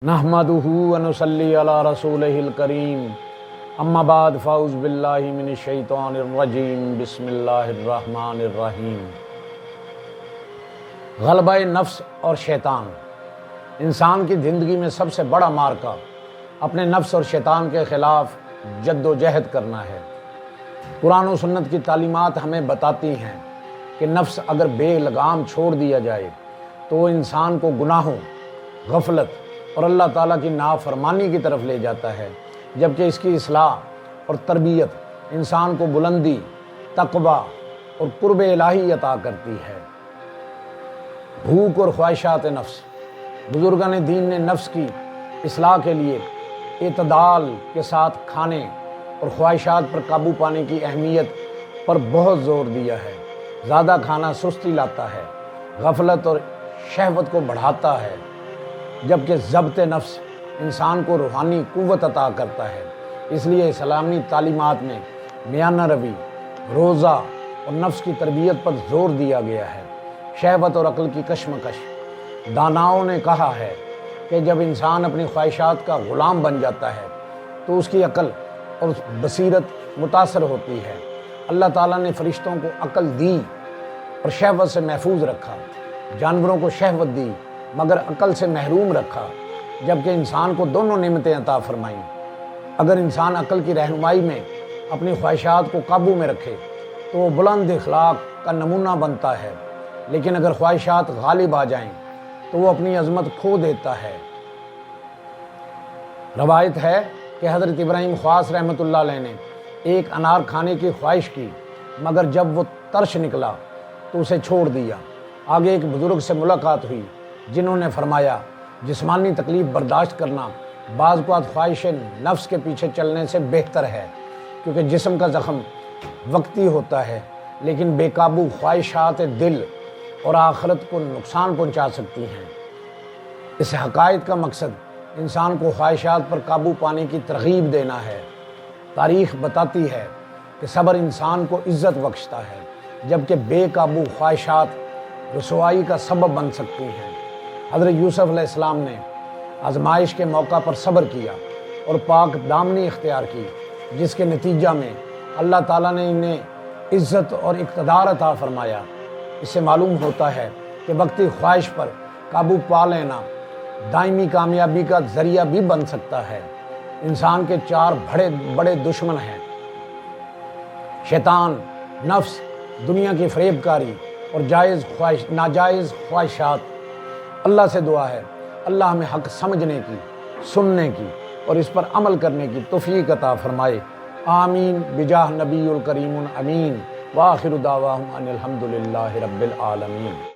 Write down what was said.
نحمدہ ونصلی علی رسولہ الکریم اما بعد فاعوذ باللہ من الشیطان الرجیم بسم اللہ الرحمن الرحیم۔ غلبہ نفس اور شیطان انسان کی زندگی میں سب سے بڑا مارکا اپنے نفس اور شیطان کے خلاف جد و جہد کرنا ہے۔ قرآن و سنت کی تعلیمات ہمیں بتاتی ہیں کہ نفس اگر بے لگام چھوڑ دیا جائے تو وہ انسان کو گناہوں، غفلت اور اللہ تعالیٰ کی نافرمانی کی طرف لے جاتا ہے، جبکہ اس کی اصلاح اور تربیت انسان کو بلندی، تقویٰ اور قرب الہی عطا کرتی ہے۔ بھوک اور خواہشات نفس بزرگان دین نے نفس کی اصلاح کے لیے اعتدال کے ساتھ کھانے اور خواہشات پر قابو پانے کی اہمیت پر بہت زور دیا ہے۔ زیادہ کھانا سستی لاتا ہے، غفلت اور شہوت کو بڑھاتا ہے، جبکہ ضبط نفس انسان کو روحانی قوت عطا کرتا ہے۔ اس لیے اسلامی تعلیمات میں میانہ روی، روزہ اور نفس کی تربیت پر زور دیا گیا ہے۔ شہوت اور عقل کی کشمکش داناؤں نے کہا ہے کہ جب انسان اپنی خواہشات کا غلام بن جاتا ہے تو اس کی عقل اور بصیرت متاثر ہوتی ہے۔ اللہ تعالیٰ نے فرشتوں کو عقل دی اور شہوت سے محفوظ رکھا، جانوروں کو شہوت دی مگر عقل سے محروم رکھا، جبکہ انسان کو دونوں نعمتیں عطا فرمائیں۔ اگر انسان عقل کی رہنمائی میں اپنی خواہشات کو قابو میں رکھے تو وہ بلند اخلاق کا نمونہ بنتا ہے، لیکن اگر خواہشات غالب آ جائیں تو وہ اپنی عظمت کھو دیتا ہے۔ روایت ہے کہ حضرت ابراہیم خواص رحمۃ اللہ علیہ نے ایک انار کھانے کی خواہش کی، مگر جب وہ ترش نکلا تو اسے چھوڑ دیا۔ آگے ایک بزرگ سے ملاقات ہوئی جنہوں نے فرمایا، جسمانی تکلیف برداشت کرنا بعض اوقات خواہش نفس کے پیچھے چلنے سے بہتر ہے، کیونکہ جسم کا زخم وقتی ہوتا ہے لیکن بے قابو خواہشات دل اور آخرت کو نقصان پہنچا سکتی ہیں۔ اس حقائق کا مقصد انسان کو خواہشات پر قابو پانے کی ترغیب دینا ہے۔ تاریخ بتاتی ہے کہ صبر انسان کو عزت بخشتا ہے، جبکہ بے قابو خواہشات رسوائی کا سبب بن سکتی ہیں۔ حضرت یوسف علیہ السلام نے آزمائش کے موقع پر صبر کیا اور پاک دامنی اختیار کی، جس کے نتیجہ میں اللہ تعالیٰ نے انہیں عزت اور اقتدار عطا فرمایا۔ اس سے معلوم ہوتا ہے کہ وقتی خواہش پر قابو پا لینا دائمی کامیابی کا ذریعہ بھی بن سکتا ہے۔ انسان کے چار بڑے دشمن ہیں: شیطان، نفس، دنیا کی فریب کاری اور ناجائز خواہشات۔ اللہ سے دعا ہے اللہ ہمیں حق سمجھنے کی، سننے کی اور اس پر عمل کرنے کی توفیق عطا فرمائے۔ آمین بجاہ نبی الکریم امین۔ وآخر دعواہم ان الحمد للہ رب العالمین۔